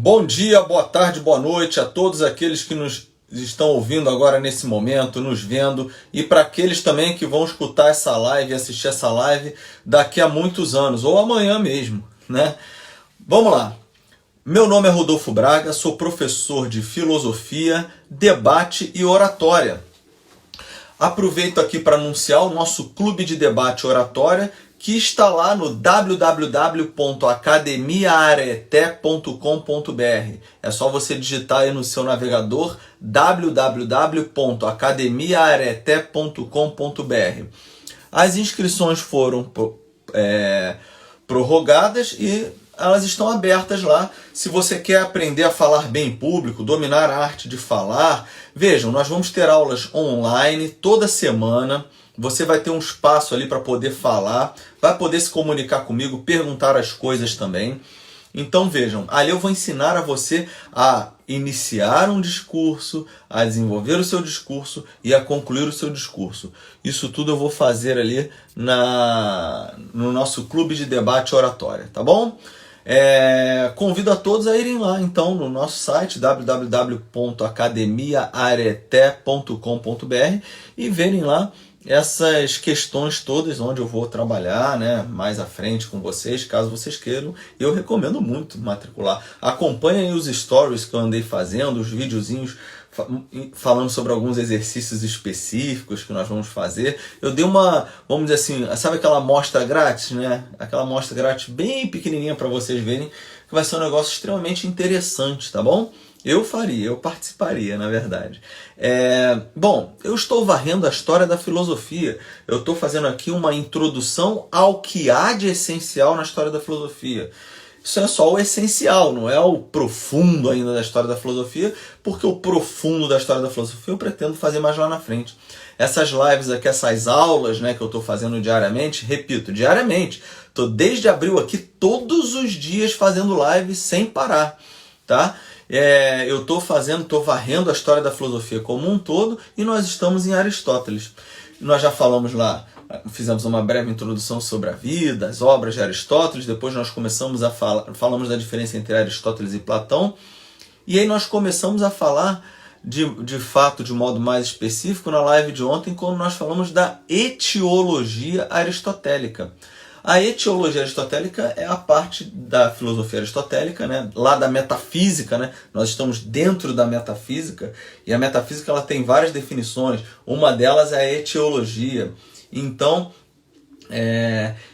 Bom dia, boa tarde, boa noite a todos aqueles que nos estão ouvindo agora nesse momento, nos vendo, e para aqueles também que vão escutar essa live, assistir essa live daqui a muitos anos, ou amanhã mesmo, né? Vamos lá. Meu nome é Rodolfo Braga, sou professor de filosofia, debate e oratória. Aproveito aqui para anunciar o nosso clube de debate e oratória, que está lá no www.academiaareté.com.br. É só você digitar aí no seu navegador www.academiaareté.com.br. As inscrições foram prorrogadas e elas estão abertas lá. Se você quer aprender a falar bem em público, dominar a arte de falar, vejam, nós vamos ter aulas online toda semana. Você vai ter um espaço ali para poder falar, vai poder se comunicar comigo, perguntar as coisas também. Então vejam, ali eu vou ensinar a você a iniciar um discurso, a desenvolver o seu discurso e a concluir o seu discurso. Isso tudo eu vou fazer ali no nosso clube de debate e oratória, tá bom? Convido a todos a irem lá então no nosso site www.academiaareté.com.br e verem lá essas questões todas onde eu vou trabalhar, né, mais à frente com vocês, caso vocês queiram. Eu recomendo muito matricular. Acompanhem os stories que eu andei fazendo, os videozinhos falando sobre alguns exercícios específicos que nós vamos fazer. Eu dei uma, vamos dizer assim, sabe aquela amostra grátis, né? Aquela amostra grátis bem pequenininha para vocês verem, que vai ser um negócio extremamente interessante, tá bom? Eu participaria, na verdade. Bom, eu estou varrendo a história da filosofia. Eu estou fazendo aqui uma introdução ao que há de essencial na história da filosofia. Isso é só o essencial, não é o profundo ainda da história da filosofia, porque o profundo da história da filosofia eu pretendo fazer mais lá na frente. Essas lives aqui, essas aulas, né, que eu estou fazendo diariamente, repito, diariamente. Estou desde abril aqui todos os dias fazendo live sem parar, tá? Eu estou varrendo a história da filosofia como um todo e nós estamos em Aristóteles. Nós já falamos lá, fizemos uma breve introdução sobre a vida, as obras de Aristóteles, depois nós começamos a falamos da diferença entre Aristóteles e Platão, e aí nós começamos a falar de fato, de modo mais específico, na live de ontem, quando nós falamos da etiologia aristotélica. A etiologia aristotélica é a parte da filosofia aristotélica, né? Lá da metafísica, né? Nós estamos dentro da metafísica, e a metafísica ela tem várias definições. Uma delas é a etiologia. Então,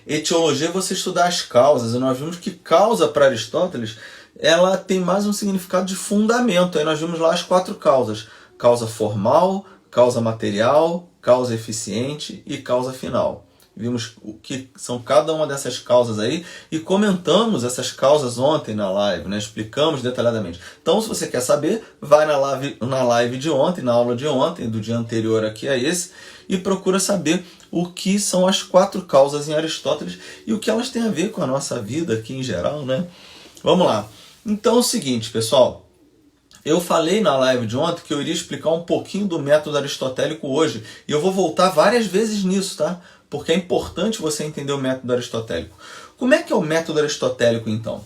etiologia é você estudar as causas. E nós vimos que causa para Aristóteles ela tem mais um significado de fundamento. Aí nós vimos lá as 4 causas: causa formal, causa material, causa eficiente e causa final. Vimos o que são cada uma dessas causas aí e comentamos essas causas ontem na live, né? Explicamos detalhadamente. Então, se você quer saber, vai na live de ontem, na aula de ontem, do dia anterior aqui a esse, e procura saber o que são as 4 causas em Aristóteles e o que elas têm a ver com a nossa vida aqui em geral, né? Vamos lá. Então é o seguinte, pessoal. Eu falei na live de ontem que eu iria explicar um pouquinho do método aristotélico hoje. E eu vou voltar várias vezes nisso, tá? Porque é importante você entender o método aristotélico. Como é que é o método aristotélico, então?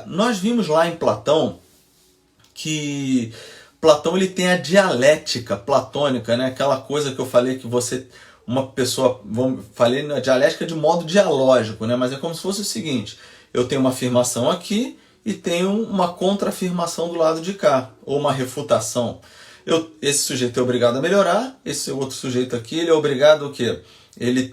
Nós vimos lá em Platão que Platão ele tem a dialética platônica, né? Aquela coisa que eu falei que uma pessoa, falei na dialética de modo dialógico, né? Mas é como se fosse o seguinte: eu tenho uma afirmação aqui e tenho uma contra-afirmação do lado de cá, ou uma refutação. Esse sujeito é obrigado a melhorar, esse outro sujeito aqui ele é obrigado o quê? Ele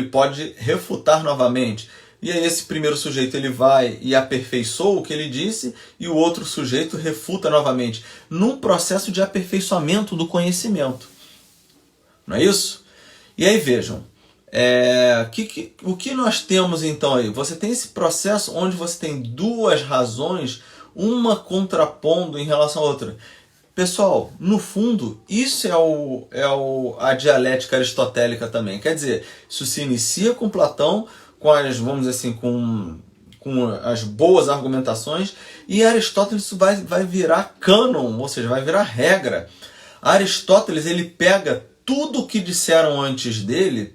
pode refutar novamente. E aí esse primeiro sujeito ele vai e aperfeiçoa o que ele disse e o outro sujeito refuta novamente, num processo de aperfeiçoamento do conhecimento. Não é isso? E aí vejam, o que nós temos então aí? Você tem esse processo onde você tem 2 razões, uma contrapondo em relação à outra. Pessoal, no fundo, isso a dialética aristotélica também. Quer dizer, isso se inicia com Platão, vamos dizer assim, com as boas argumentações, e Aristóteles isso vai virar cânon, ou seja, vai virar regra. Aristóteles ele pega tudo o que disseram antes dele,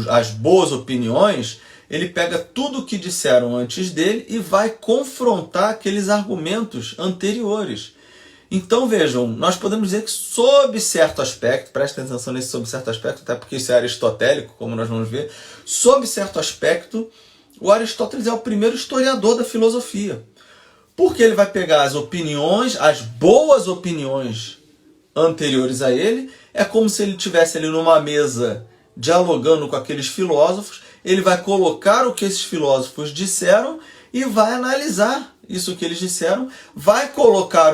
as boas opiniões, ele pega tudo o que disseram antes dele e vai confrontar aqueles argumentos anteriores. Então vejam, nós podemos dizer que sob certo aspecto, prestem atenção nesse sob certo aspecto, até porque isso é aristotélico, como nós vamos ver, sob certo aspecto, o Aristóteles é o primeiro historiador da filosofia. Porque ele vai pegar as opiniões, as boas opiniões anteriores a ele, é como se ele estivesse ali numa mesa dialogando com aqueles filósofos, ele vai colocar o que esses filósofos disseram e vai analisar isso que eles disseram, vai colocar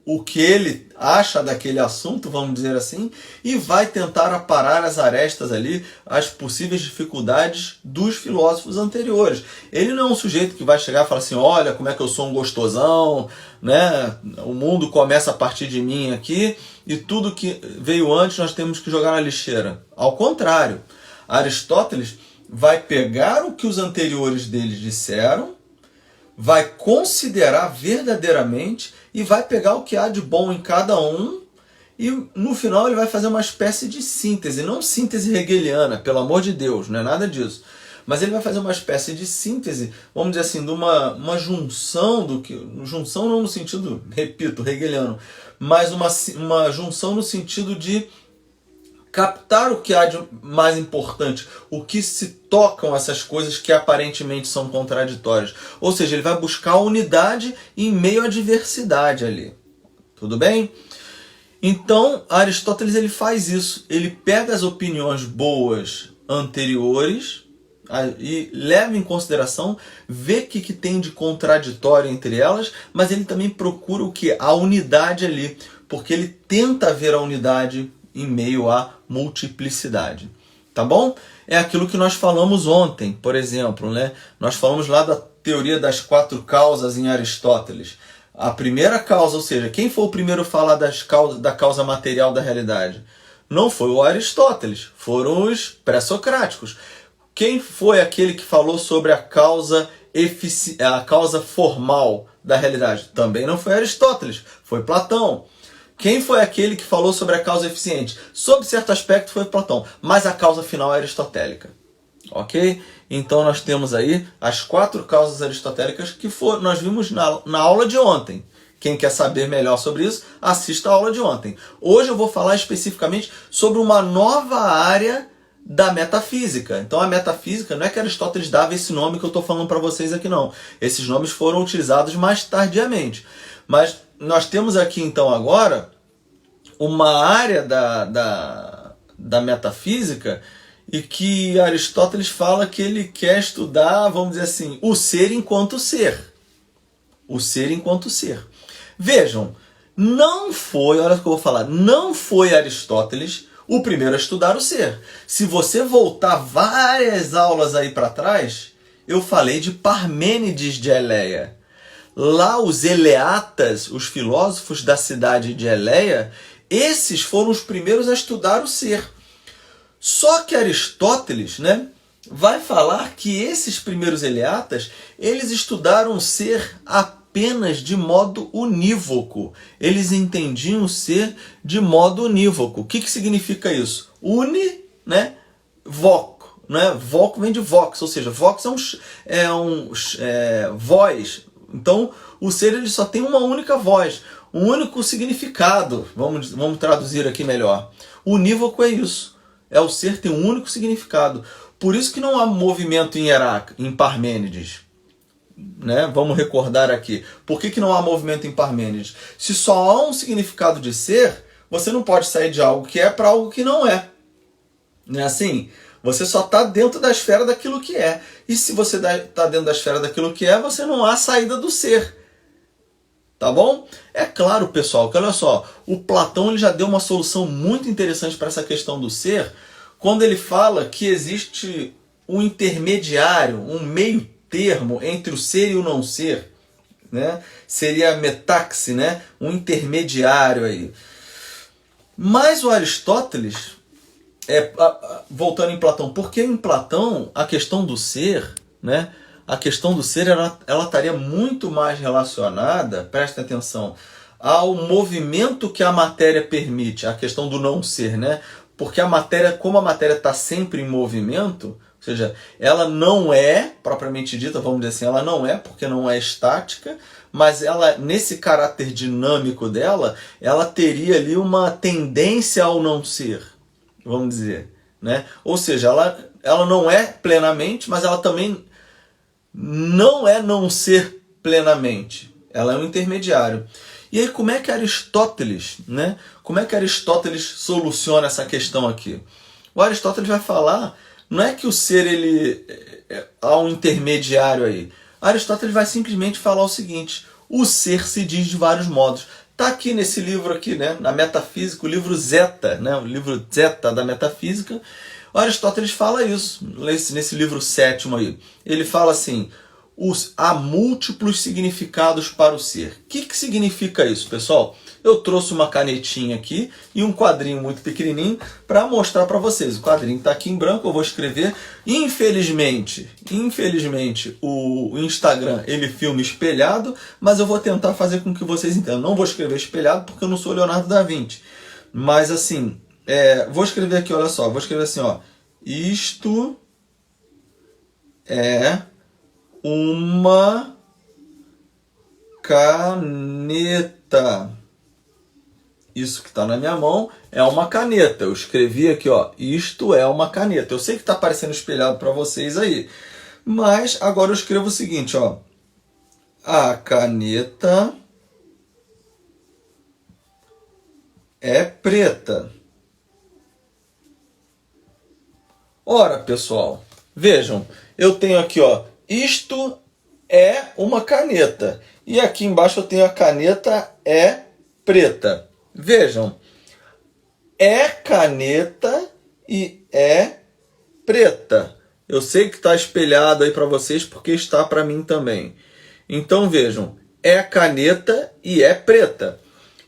o que ele acha daquele assunto, vamos dizer assim, e vai tentar aparar as arestas ali, as possíveis dificuldades dos filósofos anteriores. Ele não é um sujeito que vai chegar e falar assim, olha como é que eu sou um gostosão, né? O mundo começa a partir de mim aqui, e tudo que veio antes nós temos que jogar na lixeira. Ao contrário, Aristóteles vai pegar o que os anteriores deles disseram, vai considerar verdadeiramente e vai pegar o que há de bom em cada um e no final ele vai fazer uma espécie de síntese, não síntese hegeliana, pelo amor de Deus, não é nada disso. Mas ele vai fazer uma espécie de síntese, vamos dizer assim, de uma junção do que. Junção não no sentido, repito, hegeliano, mas uma junção no sentido de captar o que há de mais importante, o que se tocam essas coisas que aparentemente são contraditórias. Ou seja, ele vai buscar a unidade em meio à diversidade ali. Tudo bem? Então, Aristóteles ele faz isso. Ele pega as opiniões boas anteriores e leva em consideração, vê o que tem de contraditório entre elas, mas ele também procura o que? A unidade ali, porque ele tenta ver a unidade em meio à multiplicidade. Tá bom? É aquilo que nós falamos ontem, por exemplo, né? Nós falamos lá da teoria das 4 causas em Aristóteles. A primeira causa, ou seja, quem foi o primeiro a falar da causa material da realidade? Não foi o Aristóteles, foram os pré-socráticos. Quem foi aquele que falou sobre a causa formal da realidade? Também não foi Aristóteles, foi Platão. Quem foi aquele que falou sobre a causa eficiente? Sob certo aspecto foi Platão, mas a causa final é aristotélica. Ok? Então nós temos aí as 4 causas aristotélicas que nós vimos na aula de ontem. Quem quer saber melhor sobre isso, assista a aula de ontem. Hoje eu vou falar especificamente sobre uma nova área da metafísica. Então a metafísica, não é que Aristóteles dava esse nome que eu estou falando para vocês aqui não. Esses nomes foram utilizados mais tardiamente. Mas nós temos aqui então agora uma área da metafísica e que Aristóteles fala que ele quer estudar, vamos dizer assim, o ser enquanto ser. O ser enquanto ser. Vejam, não foi, olha o que eu vou falar, não foi Aristóteles o primeiro a estudar o ser. Se você voltar várias aulas aí para trás, eu falei de Parmênides de Eleia. Lá os eleatas, os filósofos da cidade de Eleia, esses foram os primeiros a estudar o ser. Só que Aristóteles, né, vai falar que esses primeiros eleatas, eles estudaram o ser apenas de modo unívoco. Eles entendiam o ser de modo unívoco. O que significa isso? Uni, né, voco. Né? Voco vem de vox, ou seja, vox é voz. Então, o ser ele só tem uma única voz, um único significado. Vamos traduzir aqui melhor. Unívoco é isso. É o ser tem um único significado. Por isso que não há movimento em Parmênides. Né? Vamos recordar aqui. Por que não há movimento em Parmênides? Se só há um significado de ser, você não pode sair de algo que é para algo que não é. Não é assim? Você só está dentro da esfera daquilo que é. E se você está dentro da esfera daquilo que é, você não há saída do ser. Tá bom? É claro, pessoal, que olha só, o Platão ele já deu uma solução muito interessante para essa questão do ser, quando ele fala que existe um intermediário, um meio termo entre o ser e o não ser. Né? Seria a metaxe, né? Um intermediário aí. Mas o Aristóteles... voltando em Platão, porque em Platão a questão do ser, né, a questão do ser ela estaria muito mais relacionada, prestem atenção, ao movimento que a matéria permite, a questão do não ser, né? Porque a matéria, como a matéria está sempre em movimento, seja, ela não é, propriamente dita, vamos dizer assim, ela não é, porque não é estática, mas ela, nesse caráter dinâmico dela, ela teria ali uma tendência ao não ser, vamos dizer, né? Ou seja, ela não é plenamente, mas ela também não é não ser plenamente. Ela é um intermediário. E aí, como é que Aristóteles, né? Como é que Aristóteles soluciona essa questão aqui? O Aristóteles vai falar, não é que o ser há um intermediário aí. Aristóteles vai simplesmente falar o seguinte: o ser se diz de vários modos. Está aqui nesse livro aqui, né, na Metafísica, o livro Zeta, né, o livro Zeta da Metafísica. O Aristóteles fala isso, nesse livro sétimo aí. Ele fala assim: há múltiplos significados para o ser. O que significa isso, pessoal? Eu trouxe uma canetinha aqui e um quadrinho muito pequenininho para mostrar para vocês. O quadrinho está aqui em branco, eu vou escrever. Infelizmente, o Instagram ele filma espelhado, mas eu vou tentar fazer com que vocês entendam. Não vou escrever espelhado porque eu não sou Leonardo da Vinci. Mas assim, vou escrever aqui, olha só, vou escrever assim, ó. Isto é uma caneta. Isso que está na minha mão é uma caneta. Eu escrevi aqui, ó, isto é uma caneta. Eu sei que está aparecendo espelhado para vocês aí, mas agora eu escrevo o seguinte, ó, a caneta é preta. Ora, pessoal, vejam, eu tenho aqui, ó, isto é uma caneta. E aqui embaixo eu tenho a caneta é preta. Vejam, é caneta e é preta. Eu sei que está espelhado aí para vocês porque está para mim também. Então vejam, é caneta e é preta.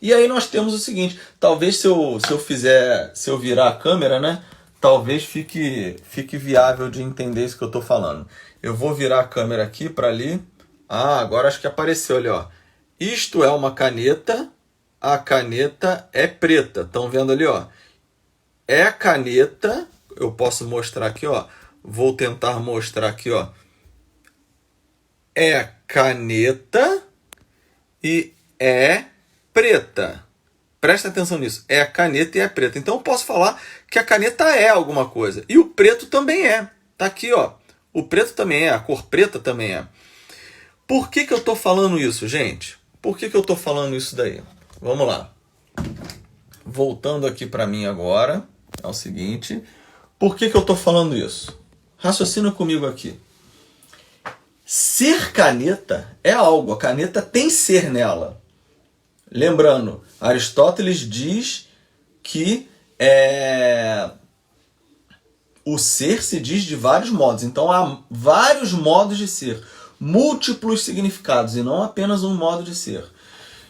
E aí nós temos o seguinte, talvez se eu virar a câmera, né, talvez fique viável de entender isso que eu estou falando. Eu vou virar a câmera aqui para ali. Ah, agora acho que apareceu ali, ó. Isto é uma caneta. A caneta é preta. Estão vendo ali, ó? É caneta. Eu posso mostrar aqui, ó. Vou tentar mostrar aqui, ó. É caneta e é preta. Presta atenção nisso. É caneta e é preta. Então eu posso falar que a caneta é alguma coisa. E o preto também é. Tá aqui, ó. O preto também é. A cor preta também é. Por que eu estou falando isso, gente? Por que eu estou falando isso daí? Vamos lá. Voltando aqui para mim agora. É o seguinte. Por que eu estou falando isso? Raciocina comigo aqui. Ser caneta é algo. A caneta tem ser nela. Lembrando, Aristóteles diz que o ser se diz de vários modos. Então há vários modos de ser. Múltiplos significados e não apenas um modo de ser.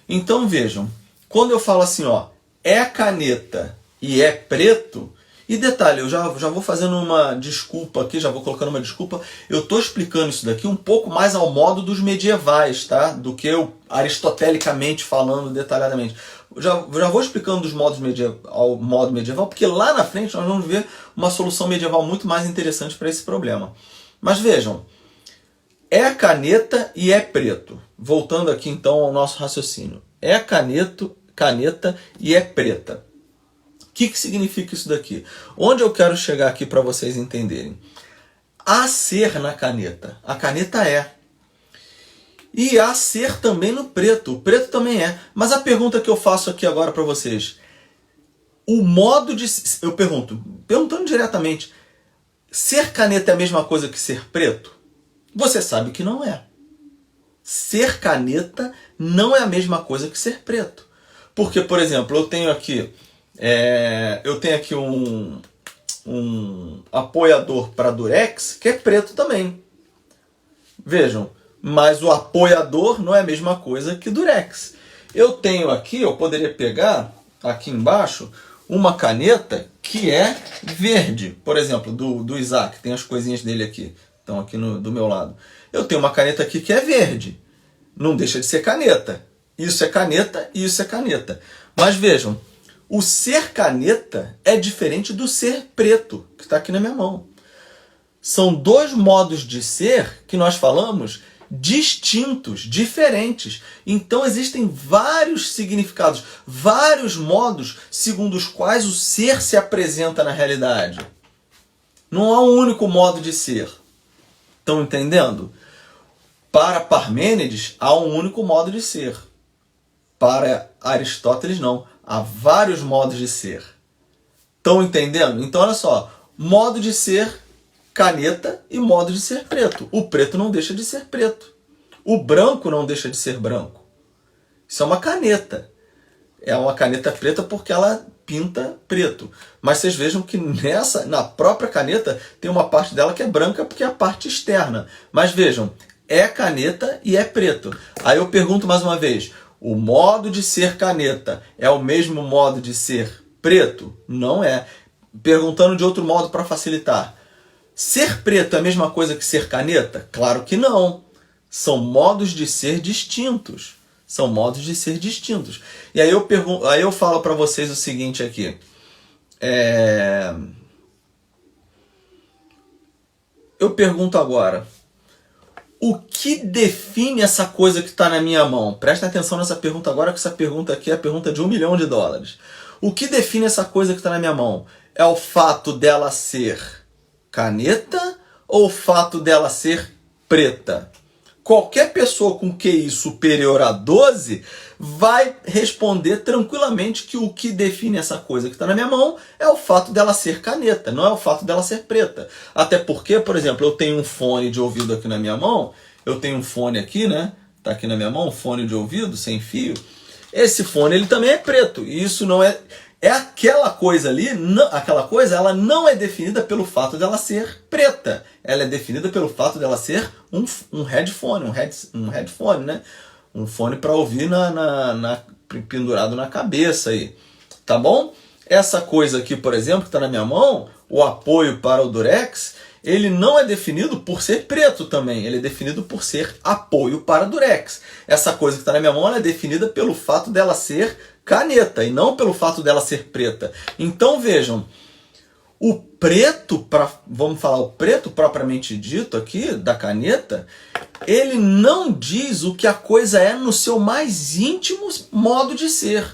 Então vejam, quando eu falo assim, ó, é caneta e é preto, e detalhe, eu já vou fazendo uma desculpa aqui, já vou colocando uma desculpa, eu estou explicando isso daqui um pouco mais ao modo dos medievais, tá? Do que eu aristotelicamente falando detalhadamente. Já vou explicando dos modos ao modo medieval, porque lá na frente nós vamos ver uma solução medieval muito mais interessante para esse problema. Mas vejam, é caneta e é preto. Voltando aqui então ao nosso raciocínio. É caneta e é preta. O que significa isso daqui? Onde eu quero chegar aqui para vocês entenderem? Há ser na caneta. A caneta é. E há ser também no preto. O preto também é. Mas a pergunta que eu faço aqui agora para vocês. O modo de... Eu perguntando diretamente. Ser caneta é a mesma coisa que ser preto? Você sabe que não é. Ser caneta não é a mesma coisa que ser preto. Porque, por exemplo, eu tenho aqui um apoiador para Durex que é preto também. Vejam, mas o apoiador não é a mesma coisa que Durex. Eu tenho aqui, eu poderia pegar aqui embaixo uma caneta que é verde. Por exemplo, do Isaac, tem as coisinhas dele aqui. Estão aqui do meu lado. Eu tenho uma caneta aqui que é verde. Não deixa de ser caneta. Isso é caneta e isso é caneta. Mas vejam, o ser caneta é diferente do ser preto, que está aqui na minha mão. são dois modos de ser que nós falamos distintos, diferentes. Então existem vários significados, vários modos segundo os quais o ser se apresenta na realidade. Não há um único modo de ser. Estão entendendo? Para Parmênides, há um único modo de ser. Para Aristóteles, não. Há vários modos de ser. Estão entendendo? Então, olha só. Modo de ser caneta e modo de ser preto. O preto não deixa de ser preto. O branco não deixa de ser branco. Isso é uma caneta. É uma caneta preta porque ela pinta preto. Mas vocês vejam que na própria caneta tem uma parte dela que é branca porque é a parte externa. Mas vejam, é caneta e é preto. Aí eu pergunto mais uma vez, o modo de ser caneta é o mesmo modo de ser preto? Não é. Perguntando de outro modo para facilitar. Ser preto é a mesma coisa que ser caneta? Claro que não. São modos de ser distintos. São modos de ser distintos. E aí eu falo para vocês o seguinte aqui. Eu pergunto agora. O que define essa coisa que está na minha mão? Presta atenção nessa pergunta agora, que essa pergunta aqui é a pergunta de $1 milhão. O que define essa coisa que está na minha mão? É o fato dela ser caneta ou o fato dela ser preta? Qualquer pessoa com QI superior a 12 vai responder tranquilamente que o que define essa coisa que está na minha mão é o fato dela ser caneta, não é o fato dela ser preta. Até porque, por exemplo, eu tenho um fone de ouvido aqui na minha mão, eu tenho um fone aqui, né? Tá aqui na minha mão, um fone de ouvido sem fio. Esse fone, ele também é preto, e isso não é... É aquela coisa ali, aquela coisa, ela não é definida pelo fato dela ser preta. Ela é definida pelo fato dela ser um headphone, um headphone, né? Um fone para ouvir pendurado na cabeça aí. Tá bom? Essa coisa aqui, por exemplo, que está na minha mão, o apoio para o Durex, ele não é definido por ser preto também. Ele é definido por ser apoio para Durex. Essa coisa que está na minha mão, ela é definida pelo fato dela ser caneta e não pelo fato dela ser preta. Então vejam, o preto, vamos falar o preto propriamente dito aqui, da caneta, ele não diz o que a coisa é no seu mais íntimo modo de ser.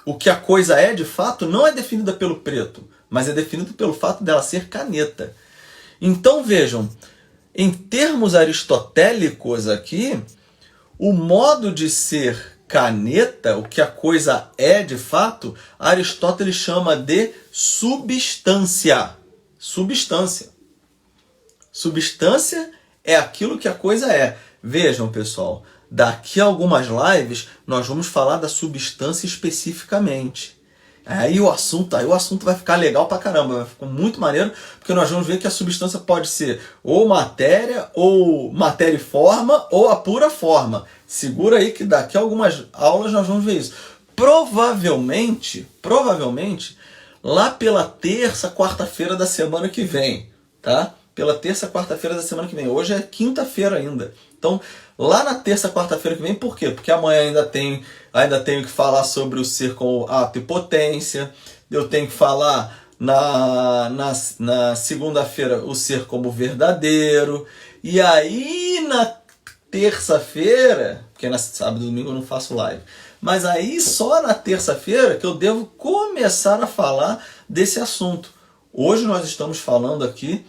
O que a coisa é, de fato, não é definida pelo preto, mas é definido pelo fato dela ser caneta. Então vejam, em termos aristotélicos aqui, o modo de ser caneta, o que a coisa é de fato, Aristóteles chama de substância. Substância. Substância é aquilo que a coisa é. Vejam, pessoal, daqui a algumas lives nós vamos falar da substância especificamente. Aí o assunto vai ficar legal pra caramba, vai ficar muito maneiro, porque nós vamos ver que a substância pode ser ou matéria e forma, ou a pura forma. Segura aí que daqui a algumas aulas nós vamos ver isso. Provavelmente, lá pela terça, quarta-feira da semana que vem, tá? Pela terça, quarta-feira da semana que vem. Hoje é quinta-feira ainda. Então, lá na terça, quarta-feira que vem, por quê? Porque amanhã ainda tenho que falar sobre o ser com ato e potência. Eu tenho que falar na segunda-feira o ser como verdadeiro. E aí na terça-feira, porque na sábado e domingo eu não faço live, mas aí só na terça-feira que eu devo começar a falar desse assunto. Hoje nós estamos falando aqui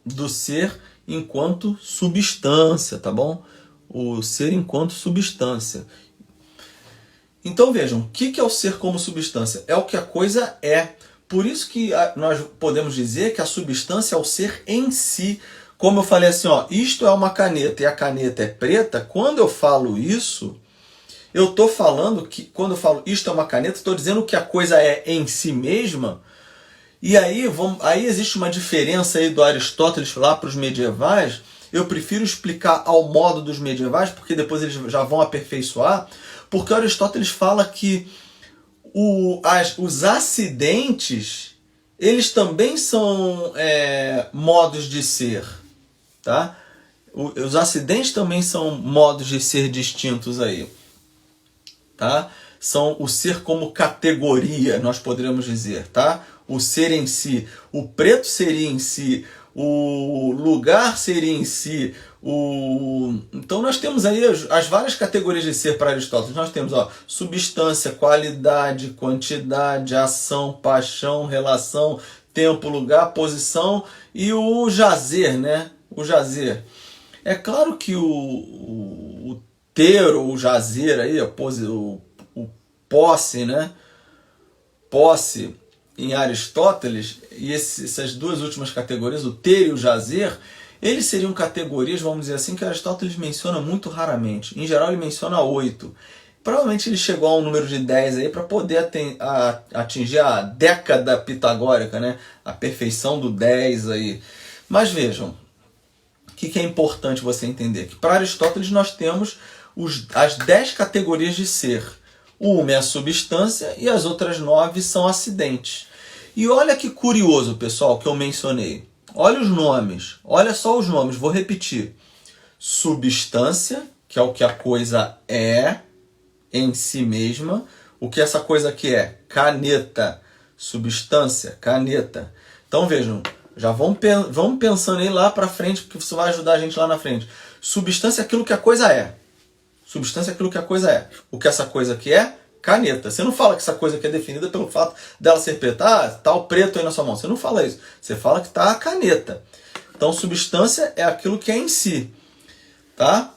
do ser enquanto substância, tá bom? O ser enquanto substância. Então vejam, o que é o ser como substância? É o que a coisa é. Por isso que nós podemos dizer que a substância é o ser em si. Como eu falei assim, ó, isto é uma caneta e a caneta é preta, quando eu falo isso, eu estou falando que, quando eu falo isto é uma caneta, estou dizendo que a coisa é em si mesma. E aí existe uma diferença aí do Aristóteles lá para os medievais. Eu prefiro explicar ao modo dos medievais, porque depois eles já vão aperfeiçoar, porque Aristóteles fala que os acidentes, eles também são modos de ser, tá? Os acidentes também são modos de ser distintos aí, tá? São o ser como categoria, nós poderíamos dizer, tá? o ser em si, o preto seria em si, o lugar seria em si, então nós temos aí as várias categorias de ser para Aristóteles. Nós temos substância, qualidade, quantidade, ação, paixão, relação, tempo, lugar, posição e o jazer, né? O jazer. É claro que o ter ou o jazer aí, o posse, né? Posse em Aristóteles, e essas duas últimas categorias, o ter e o jazer, eles seriam categorias, vamos dizer assim, que Aristóteles menciona muito raramente. Em geral, ele menciona 8. Provavelmente ele chegou a um número de 10 aí para poder atingir a década pitagórica, né? A perfeição do 10 aí. Mas vejam, o que é importante você entender? Que para Aristóteles nós temos as 10 categorias de ser. Uma é a substância e as outras 9 são acidentes. E olha que curioso, pessoal, que eu mencionei. Olha os nomes, olha só os nomes, vou repetir. Substância, que é o que a coisa é em si mesma. O que essa coisa aqui é? Caneta. Substância, caneta. Então vejam, já vamos pensando aí lá para frente, porque isso vai ajudar a gente lá na frente. Substância é aquilo que a coisa é. Substância é aquilo que a coisa é. O que essa coisa aqui é? Caneta. Você não fala que essa coisa aqui é definida pelo fato dela ser preta. Ah, tá o preto aí na sua mão. Você não fala isso. Você fala que tá a caneta. Então, substância é aquilo que é em si. Tá?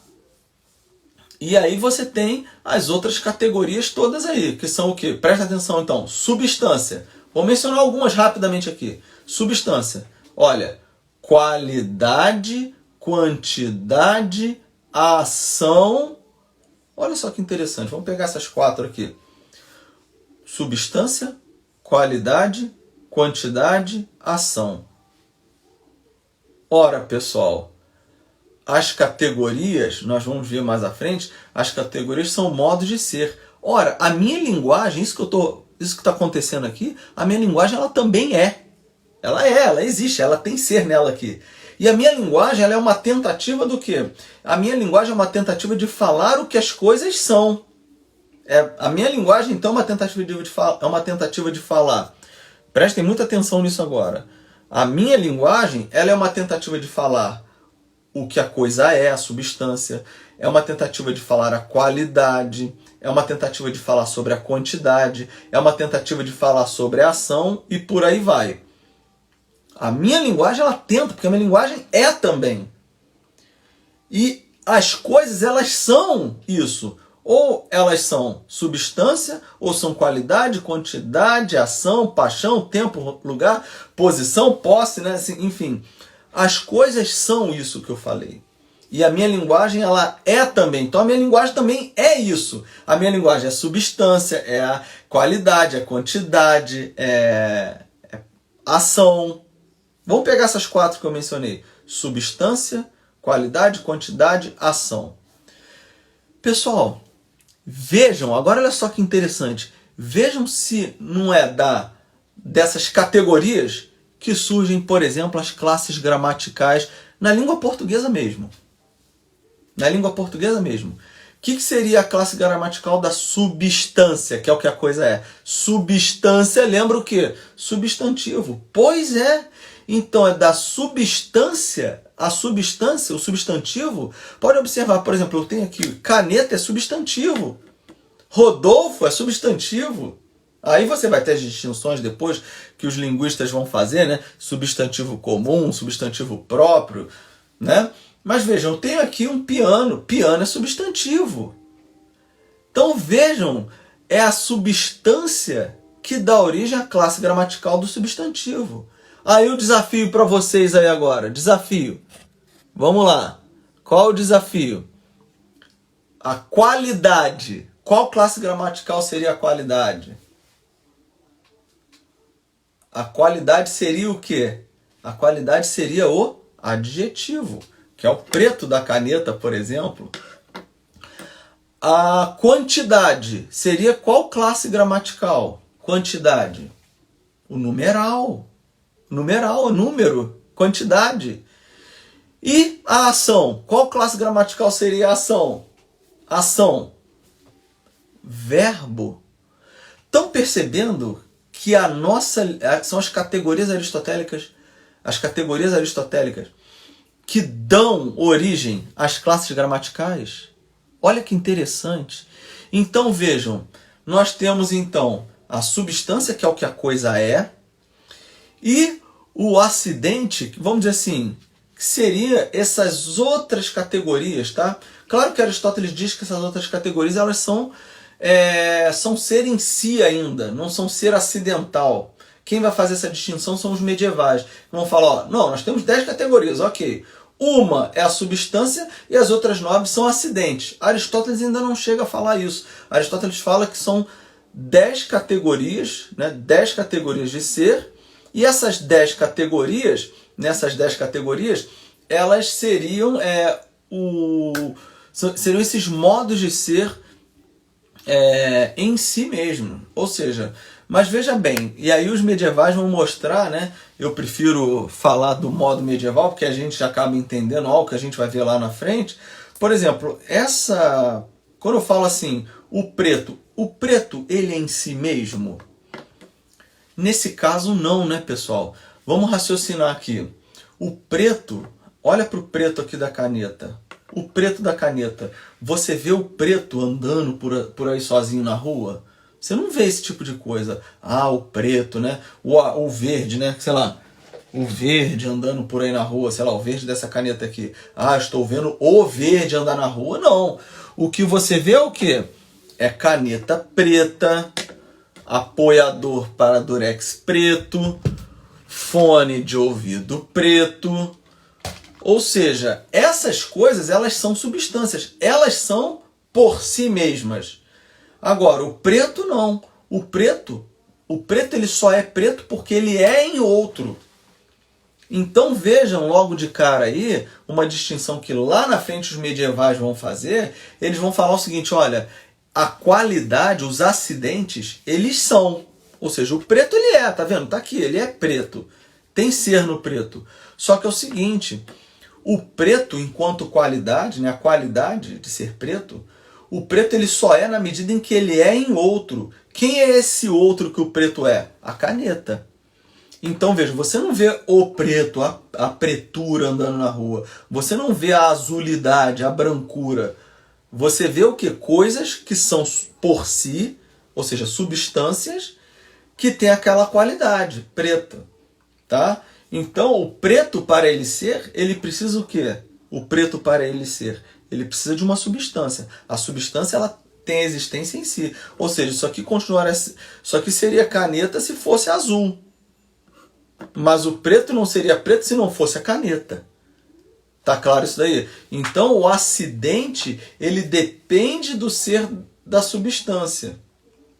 E aí você tem as outras categorias todas aí, que são o quê? Presta atenção então. Substância. Vou mencionar algumas rapidamente aqui. Substância. Olha, qualidade, quantidade, ação. Olha só que interessante. Vamos pegar essas 4 aqui. Substância, qualidade, quantidade, ação. Ora, pessoal, as categorias, nós vamos ver mais à frente, as categorias são modos de ser. Ora, a minha linguagem, isso que está acontecendo aqui, a minha linguagem ela também é. Ela existe, ela tem ser nela aqui. E a minha linguagem ela é uma tentativa do quê? A minha linguagem é uma tentativa de falar o que as coisas são. A minha linguagem, então, é uma tentativa de falar. Prestem muita atenção nisso agora. A minha linguagem ela é uma tentativa de falar o que a coisa é, a substância. É uma tentativa de falar a qualidade. É uma tentativa de falar sobre a quantidade. É uma tentativa de falar sobre a ação e por aí vai. A minha linguagem, ela tenta, porque a minha linguagem é também. E as coisas, elas são isso. Ou elas são substância, ou são qualidade, quantidade, ação, paixão, tempo, lugar, posição, posse, né? Assim, enfim. As coisas são isso que eu falei. E a minha linguagem, ela é também. Então a minha linguagem também é isso. A minha linguagem é substância, é a qualidade, é a quantidade, é ação. Vamos pegar essas 4 que eu mencionei. Substância, qualidade, quantidade, ação. Pessoal, vejam, agora olha só que interessante. Vejam se não é dessas categorias que surgem, por exemplo, as classes gramaticais na língua portuguesa mesmo. Na língua portuguesa mesmo. O que seria a classe gramatical da substância, que é o que a coisa é? Substância, lembra o quê? Substantivo. Pois é. Então é da substância, a substância, o substantivo. Pode observar, por exemplo, eu tenho aqui, caneta é substantivo. Rodolfo é substantivo. Aí você vai ter as distinções depois que os linguistas vão fazer, né? Substantivo comum, substantivo próprio, né? Mas vejam, eu tenho aqui um piano. Piano é substantivo. Então vejam, é a substância que dá origem à classe gramatical do substantivo. Aí o desafio para vocês aí agora. Desafio. Vamos lá. Qual o desafio? A qualidade. Qual classe gramatical seria a qualidade? A qualidade seria o quê? A qualidade seria o adjetivo, que é o preto da caneta, por exemplo. A quantidade seria qual classe gramatical? Quantidade. O numeral. Numeral, número, quantidade. E a ação? Qual classe gramatical seria a ação? Ação. Verbo. Estão percebendo que são as categorias aristotélicas, que dão origem às classes gramaticais. Olha que interessante. Então vejam, nós temos então a substância, que é o que a coisa é, e o acidente, vamos dizer assim, que seria essas outras categorias, tá? Claro que Aristóteles diz que essas outras categorias elas são ser em si ainda, não são ser acidental. Quem vai fazer essa distinção são os medievais. Vão falar, ó, não, nós temos 10 categorias, ok. Uma é a substância e as outras 9 são acidentes. Aristóteles ainda não chega a falar isso. Aristóteles fala que são 10 categorias, né, 10 categorias de ser, e essas 10 categorias, nessas 10 categorias, elas seriam, seriam esses modos de ser em si mesmo. Ou seja, mas veja bem, e aí os medievais vão mostrar, né? Eu prefiro falar do modo medieval, porque a gente já acaba entendendo algo que a gente vai ver lá na frente. Por exemplo, quando eu falo assim, o preto ele é em si mesmo? Nesse caso não, né, pessoal? Vamos raciocinar aqui. O preto, olha para o preto aqui da caneta. O preto da caneta, você vê o preto andando por aí sozinho na rua? Você não vê esse tipo de coisa. Ah, o preto, né? O verde, né? Sei lá, o verde andando por aí na rua, sei lá, o verde dessa caneta aqui. Ah, estou vendo o verde andar na rua. Não. O que você vê é o quê? É caneta preta, apoiador para durex preto, fone de ouvido preto. Ou seja, essas coisas, elas são substâncias. Elas são por si mesmas. Agora, o preto não. O preto ele só é preto porque ele é em outro. Então vejam logo de cara aí uma distinção que lá na frente os medievais vão fazer. Eles vão falar o seguinte, olha, a qualidade, os acidentes, eles são. Ou seja, o preto ele é, tá vendo? Tá aqui, ele é preto. Tem ser no preto. Só que é o seguinte, o preto enquanto qualidade, né, a qualidade de ser preto, o preto ele só é na medida em que ele é em outro. Quem é esse outro que o preto é? A caneta. Então veja, você não vê o preto, a pretura andando na rua. Você não vê a azulidade, a brancura. Você vê o que? Coisas que são por si, ou seja, substâncias que têm aquela qualidade preta. Tá? Então o preto para ele ser, ele precisa o quê? O preto para ele ser, ele precisa de uma substância. A substância ela tem existência em si. Ou seja, isso aqui seria caneta se fosse azul. Mas o preto não seria preto se não fosse a caneta. Tá claro isso daí? Então o acidente, ele depende do ser da substância.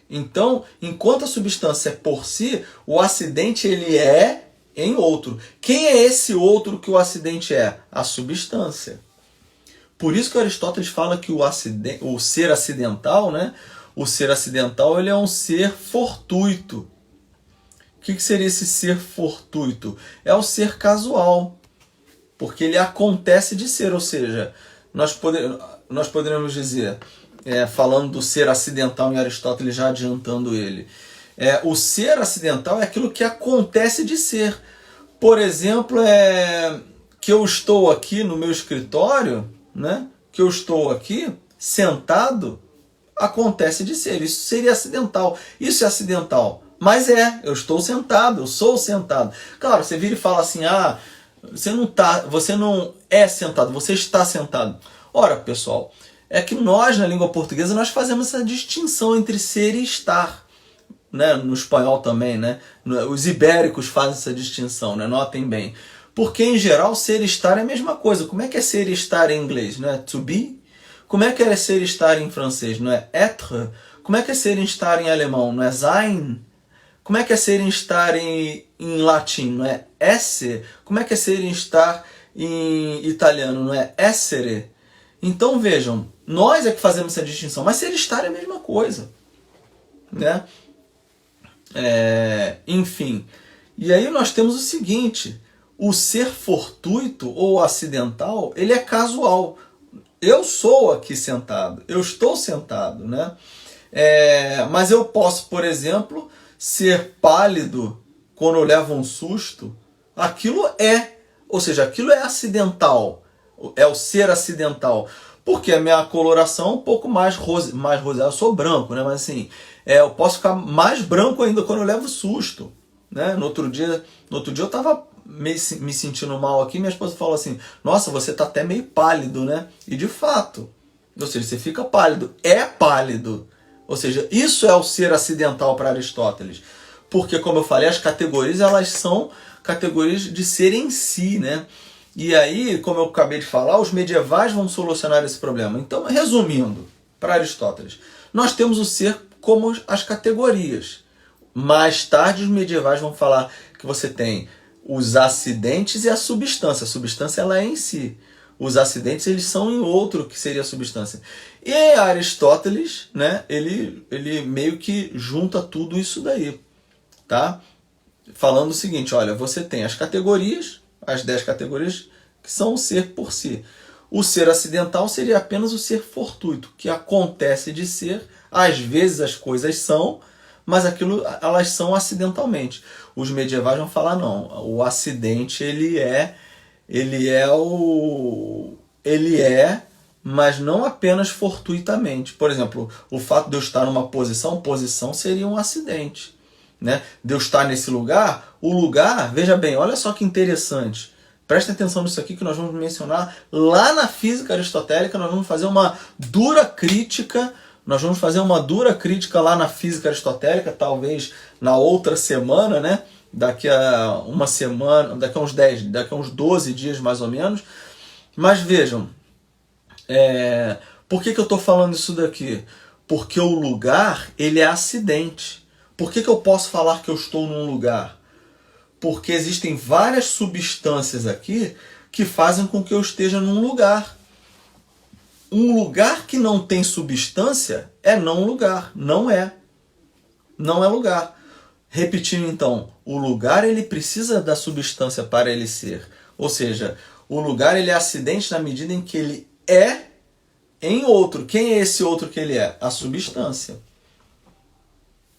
Então, enquanto a substância é por si, o acidente ele é em outro. Quem é esse outro que o acidente é? A substância. Por isso que Aristóteles fala que o ser acidental, né? O ser acidental ele é um ser fortuito. O que seria esse ser fortuito? É o ser casual. Porque ele acontece de ser, ou seja, nós poderíamos dizer, falando do ser acidental em Aristóteles, já adiantando ele, o ser acidental é aquilo que acontece de ser. Por exemplo, que eu estou aqui no meu escritório, né? Que eu estou aqui sentado, acontece de ser. Isso seria acidental. Isso é acidental. Mas eu estou sentado, eu sou sentado. Claro, você vira e fala assim, você não é sentado, você está sentado. Ora, pessoal, é que nós, na língua portuguesa, nós fazemos essa distinção entre ser e estar. Né? No espanhol também, né? Os ibéricos fazem essa distinção, né? Notem bem. Porque, em geral, ser e estar é a mesma coisa. Como é que é ser e estar em inglês? Não é to be? Como é que é ser e estar em francês? Não é être? Como é que é ser e estar em alemão? Não é sein? Como é que é ser e estar em latim? Não é esse? Como é que é ser e estar em italiano? Não é essere? Então vejam, nós é que fazemos essa distinção, mas ser e estar é a mesma coisa. Né? Enfim. E aí nós temos o seguinte, o ser fortuito ou acidental, ele é casual. Eu sou aqui sentado, eu estou sentado, né? Mas eu posso, por exemplo, ser pálido quando eu levo um susto, aquilo é, ou seja, aquilo é acidental, é o ser acidental. Porque a minha coloração é um pouco mais rosácea, eu sou branco, né? Mas assim, eu posso ficar mais branco ainda quando eu levo susto, né? No outro dia eu tava me sentindo mal aqui, minha esposa falou assim, nossa, você tá até meio pálido, né? E de fato, ou seja, você fica pálido, é pálido. Ou seja, isso é o ser acidental para Aristóteles. Porque, como eu falei, as categorias, elas são categorias de ser em si, né? E aí, como eu acabei de falar, os medievais vão solucionar esse problema. Então, resumindo, para Aristóteles, nós temos o ser como as categorias. Mais tarde, os medievais vão falar que você tem os acidentes e a substância. A substância, ela é em si. Os acidentes, eles são em outro, que seria a substância. E Aristóteles, né, ele meio que junta tudo isso daí, tá? Falando o seguinte, olha, você tem as categorias, as 10 categorias, que são o ser por si. O ser acidental seria apenas o ser fortuito, que acontece de ser, às vezes as coisas são, mas aquilo elas são acidentalmente. Os medievais vão falar, não, o acidente ele é, mas não apenas fortuitamente. Por exemplo, o fato de eu estar numa posição seria um acidente. Né? De eu estar nesse lugar, o lugar, veja bem, olha só que interessante. Presta atenção nisso aqui que nós vamos mencionar lá na física aristotélica, nós vamos fazer uma dura crítica, lá na física aristotélica, talvez na outra semana, né? Daqui a uma semana, daqui a uns 12 dias mais ou menos. Mas vejam, por que eu estou falando isso daqui? Porque o lugar, ele é acidente. Por que eu posso falar que eu estou num lugar? Porque existem várias substâncias aqui que fazem com que eu esteja num lugar. Um lugar que não tem substância é não lugar, não é. Não é lugar. Repetindo então, o lugar ele precisa da substância para ele ser. Ou seja, o lugar ele é acidente na medida em que ele é em outro. Quem é esse outro que ele é? A substância.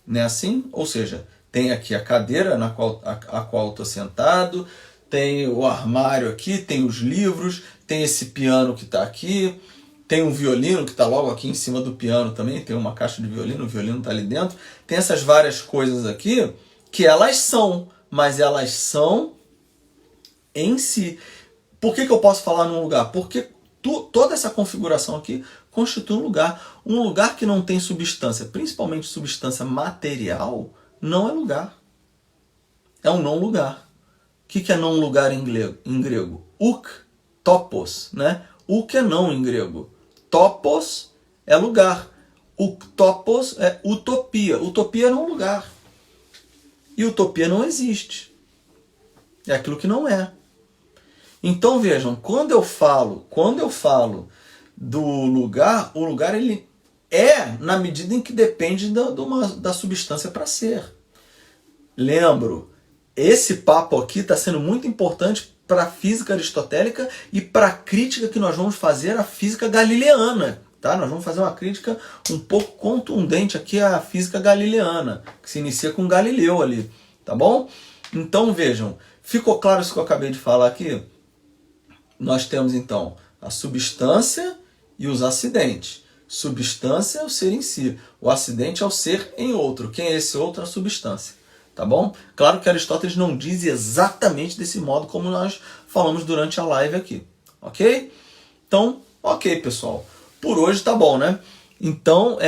Não é assim? Ou seja, tem aqui a cadeira a qual estou sentado, tem o armário aqui, tem os livros, tem esse piano que está aqui, tem um violino que está logo aqui em cima do piano também, tem uma caixa de violino, o violino está ali dentro. Tem essas várias coisas aqui que elas são, mas elas são em si. Por que eu posso falar num lugar? Porque toda essa configuração aqui constitui um lugar. Um lugar que não tem substância, principalmente substância material, não é lugar. É um não lugar. O que é não lugar em grego? Uk, topos, né? Uk é não em grego. Topos é lugar. Topos é utopia. Utopia é um lugar. E utopia não existe. É aquilo que não é. Então vejam, quando eu falo do lugar, o lugar ele é na medida em que depende da substância para ser. Lembro, esse papo aqui está sendo muito importante para a física aristotélica e para a crítica que nós vamos fazer à física galileana. Tá? Nós vamos fazer uma crítica um pouco contundente aqui à física galileana, que se inicia com Galileu ali. Tá bom? Então vejam, ficou claro isso que eu acabei de falar aqui? Nós temos então a substância e os acidentes. Substância é o ser em si. O acidente é o ser em outro. Quem é esse outro? A substância. Tá bom? Claro que Aristóteles não diz exatamente desse modo como nós falamos durante a live aqui. Ok? Então, ok, pessoal. Por hoje tá bom, né? Então,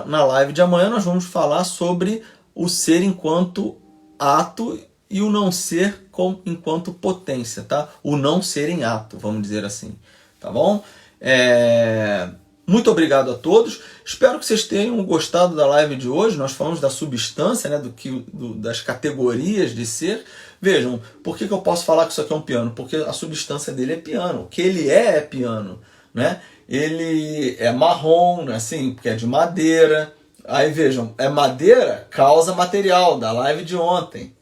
na live de amanhã, nós vamos falar sobre o ser enquanto ato e o não ser enquanto potência, tá? O não ser em ato, vamos dizer assim. Tá bom? Muito obrigado a todos. Espero que vocês tenham gostado da live de hoje. Nós falamos da substância, né, das categorias de ser. Vejam, por que eu posso falar que isso aqui é um piano? Porque a substância dele é piano. O que ele é piano. Né? Ele é marrom, né, assim, porque é de madeira. Aí vejam, é madeira, causa material, da live de ontem.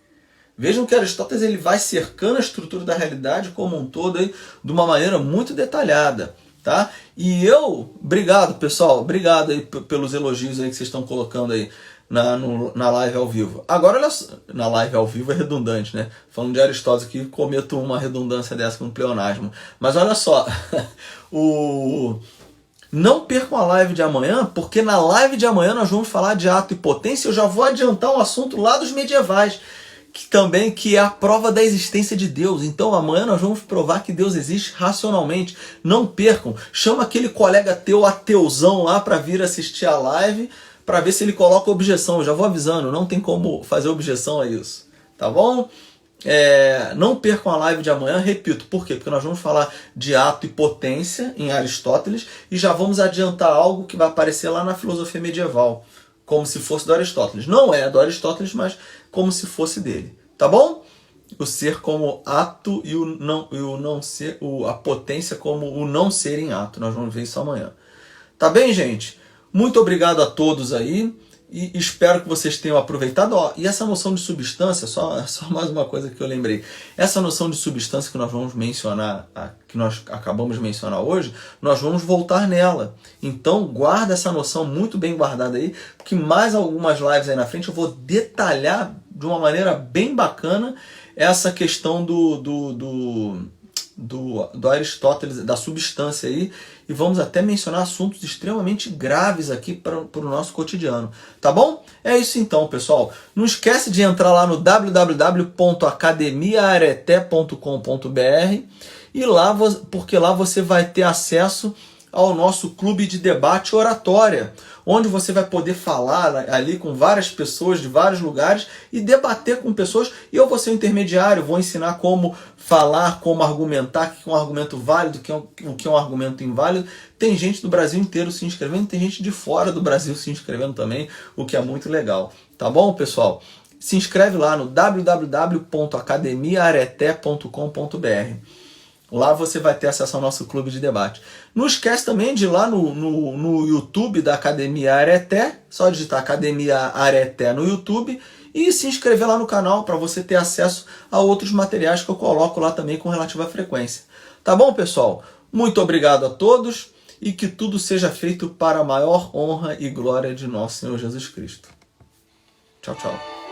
Vejam que Aristóteles ele vai cercando a estrutura da realidade como um todo aí, de uma maneira muito detalhada. Tá? E obrigado pessoal, obrigado aí pelos elogios aí que vocês estão colocando aí. na live ao vivo. Agora, olha só, na live ao vivo é redundante, né? Falando de Aristóteles aqui, cometo uma redundância dessa com o pleonasmo. Mas olha só, não percam a live de amanhã, porque na live de amanhã nós vamos falar de ato e potência. Eu já vou adiantar um assunto lá dos medievais, que é a prova da existência de Deus. Então amanhã nós vamos provar que Deus existe racionalmente. Não percam. Chama aquele colega teu ateuzão lá para vir assistir a live, para ver se ele coloca objeção. Eu já vou avisando, não tem como fazer objeção a isso. Tá bom? Não percam a live de amanhã, repito, por quê? Porque nós vamos falar de ato e potência em Aristóteles e já vamos adiantar algo que vai aparecer lá na filosofia medieval, como se fosse do Aristóteles. Não é do Aristóteles, mas como se fosse dele. Tá bom? O ser como ato e o não ser, a potência como o não ser em ato. Nós vamos ver isso amanhã. Tá bem, gente? Muito obrigado a todos aí. E espero que vocês tenham aproveitado. E essa noção de substância, só mais uma coisa que eu lembrei. Essa noção de substância que nós vamos mencionar, que nós acabamos de mencionar hoje, nós vamos voltar nela. Então guarda essa noção muito bem guardada aí, porque mais algumas lives aí na frente eu vou detalhar de uma maneira bem bacana essa questão do Aristóteles, da substância aí, e vamos até mencionar assuntos extremamente graves aqui para o nosso cotidiano, tá bom? É isso então, pessoal. Não esquece de entrar lá no www.academiaareté.com.br e lá, porque lá você vai ter acesso ao nosso clube de debate oratória, onde você vai poder falar ali com várias pessoas de vários lugares e debater com pessoas, e eu vou ser o intermediário, vou ensinar como falar, como argumentar, o que é um argumento válido, o que é um argumento inválido. Tem gente do Brasil inteiro se inscrevendo, tem gente de fora do Brasil se inscrevendo também, o que é muito legal. Tá bom, pessoal? Se inscreve lá no www.academiaareté.com.br. Lá você vai ter acesso ao nosso clube de debate. Não esquece também de ir lá no YouTube da Academia Areté, só digitar Academia Areté no YouTube e se inscrever lá no canal para você ter acesso a outros materiais que eu coloco lá também com relativa frequência. Tá bom, pessoal? Muito obrigado a todos e que tudo seja feito para a maior honra e glória de nosso Senhor Jesus Cristo. Tchau, tchau.